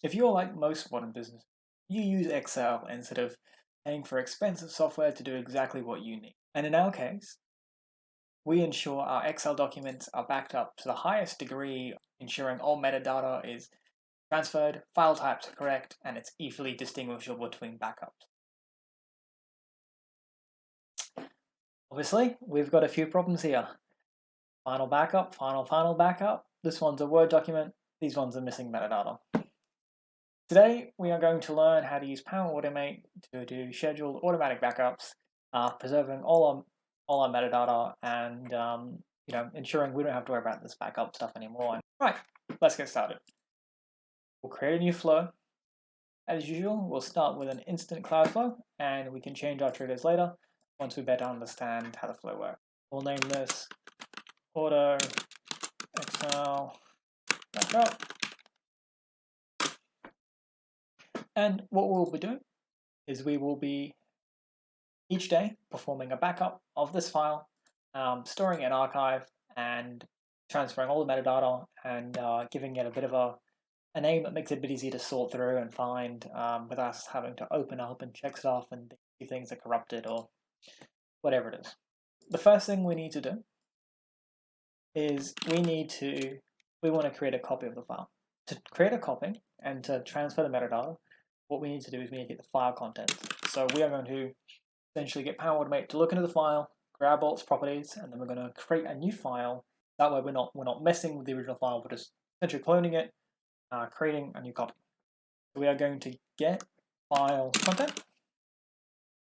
If you're like most modern businesses, you use Excel instead of paying for expensive software to do exactly what you need. And in our case, we ensure our Excel documents are backed up to the highest degree, ensuring all metadata is transferred, file types are correct, and it's easily distinguishable between backups. Obviously, we've got a few problems here. Final backup, final backup. This one's a Word document, these ones are missing metadata. Today, we are going to learn how to use Power Automate to do scheduled automatic backups, preserving all our metadata and ensuring we don't have to worry about this backup stuff anymore. Right, let's get started. We'll create a new flow. As usual, we'll start with an instant cloud flow, and we can change our triggers later once we better understand how the flow works. We'll name this Auto Excel Backup. And what we'll be doing is we will be each day performing a backup of this file, storing it in archive and transferring all the metadata and giving it a bit of a name that makes it a bit easier to sort through and find without us having to open up and check stuff and see things are corrupted or whatever it is. The first thing we need to do is we want to create a copy of the file. To create a copy and to transfer the metadata, what we need to do is we need to get the file content. So we are going to essentially get Power Automate to look into the file, grab all its properties, and then we're going to create a new file. That way we're not messing with the original file, we're just essentially cloning it, creating a new copy. So we are going to get file content,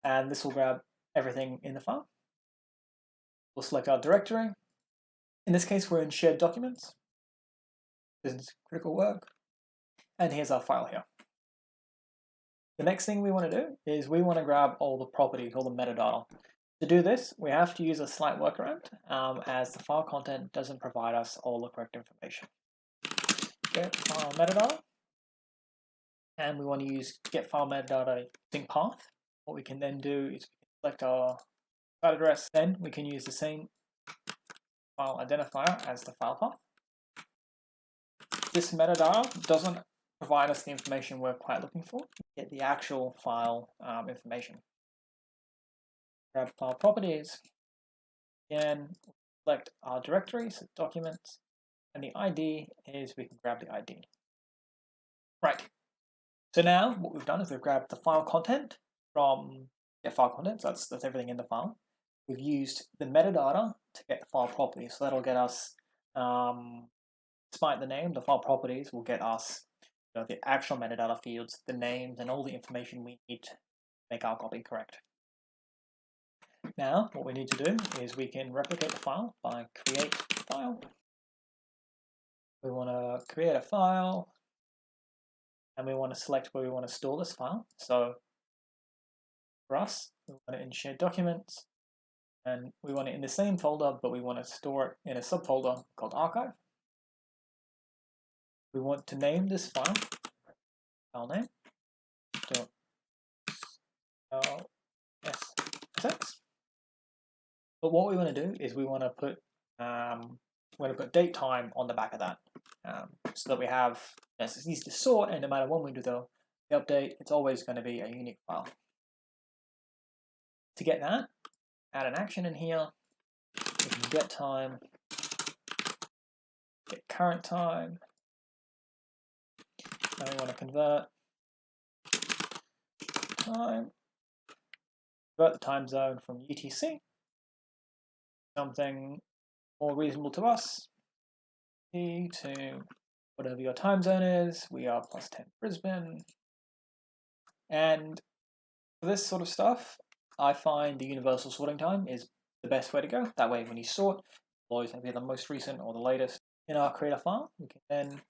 and this will grab everything in the file. We'll select our directory. In this case, we're in shared documents, business critical work, and here's our file here. The next thing we want to do is we want to grab all the properties, all the metadata. To do this, we have to use a slight workaround as the file content doesn't provide us all the correct information. Get file metadata, and we want to use get file metadata sync path. What we can then do is select our site address, then we can use the same file identifier as the file path. This metadata doesn't provide us the information we're quite looking for, get the actual file information. Grab file properties, again, select our directory, so documents, and the ID is we can grab the ID. Right, so now what we've done is we've grabbed the file content from file content, so that's everything in the file. We've used the metadata to get the file properties, so that'll get us, despite the name, the file properties will get us the actual metadata fields, the names, and all the information we need to make our copy correct. Now, what we need to do is we can replicate the file by create file. We want to create a file, and we want to select where we want to store this file. So for us, we want it in shared documents, and we want it in the same folder, but we want to store it in a subfolder called archive. We want to name this file name .lsx. But what we want to do is we want to put date time on the back of that, so that we have it's easy to sort, and no matter when we do the update, it's always going to be a unique file. To get that, add an action in here. We can get time, get current time. Now we want to convert the time zone from UTC, something more reasonable to us, to whatever your time zone is. We are +10 Brisbane. And for this sort of stuff, I find the universal sorting time is the best way to go. That way when you sort, always have the most recent or the latest. In our creator file, we can then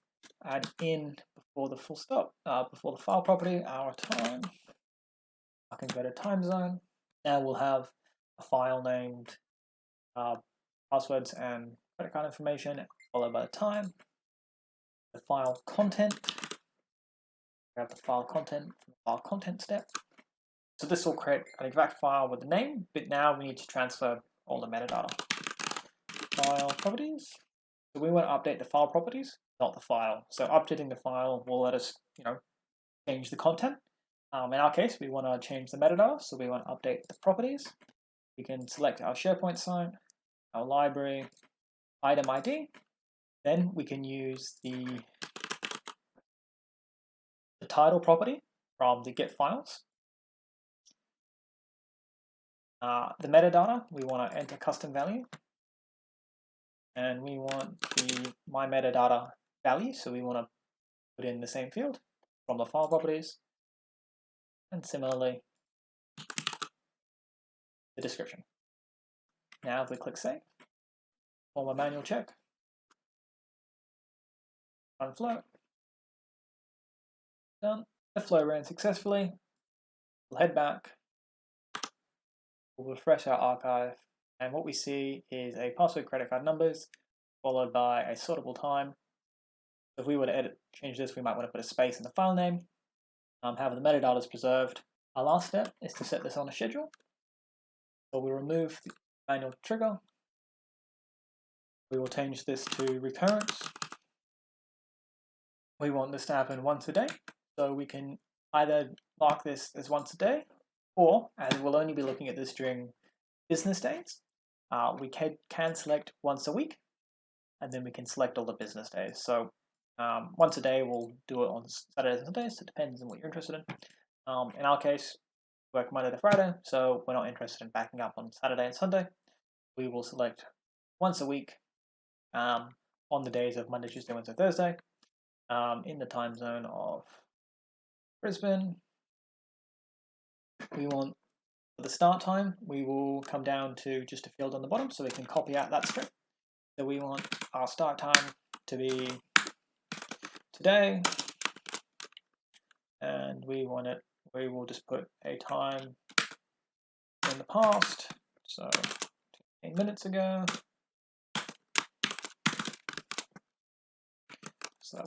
add in before the full stop, before the file property, our time. I can go to time zone. Now we'll have a file named passwords and credit card information, followed by the time. The file content. Grab the file content from the file content step. So this will create an exact file with the name, but now we need to transfer all the metadata. File properties. So we want to update the file properties, not the file. So updating the file will let us change the content. In our case, we want to change the metadata, so we want to update the properties. We can select our SharePoint site, our library, item ID. Then we can use the title property from the Git files. The metadata, we want to enter custom value. And we want the my metadata value, so we want to put in the same field from the file properties. And similarly, the description. Now if we click save, perform a manual check, run flow, done. The flow ran successfully. We'll head back, we'll refresh our archive, and what we see is a password, credit card numbers, followed by a sortable time. If we were to change this, we might want to put a space in the file name. However, the metadata is preserved. Our last step is to set this on a schedule. So we'll remove the manual trigger. We will change this to recurrence. We want this to happen once a day. So we can either mark this as once a day, or, as we'll only be looking at this during business days, we can select once a week, and then we can select all the business days. So once a day, we'll do it on Saturdays and Sundays. So it depends on what you're interested in. In our case, we work Monday to Friday, so we're not interested in backing up on Saturday and Sunday. We will select once a week on the days of Monday, Tuesday, Wednesday, Thursday, in the time zone of Brisbane. We want, for the start time, we will come down to just a field on the bottom so we can copy out that script. So we want our start time to be today, and we will just put a time in the past, so 15 minutes ago. So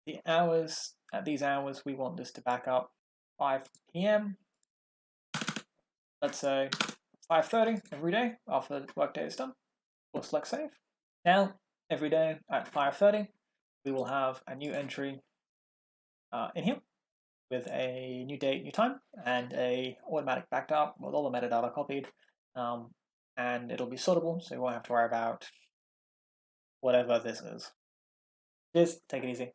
the hours, at these hours, we want this to back up 5 p.m. Let's say 5:30 every day after the workday is done. We'll select save. Now, every day at 5:30, we will have a new entry in here with a new date, new time, and a automatic backed up with all the metadata copied. And it'll be sortable, so you won't have to worry about whatever this is. Cheers, take it easy.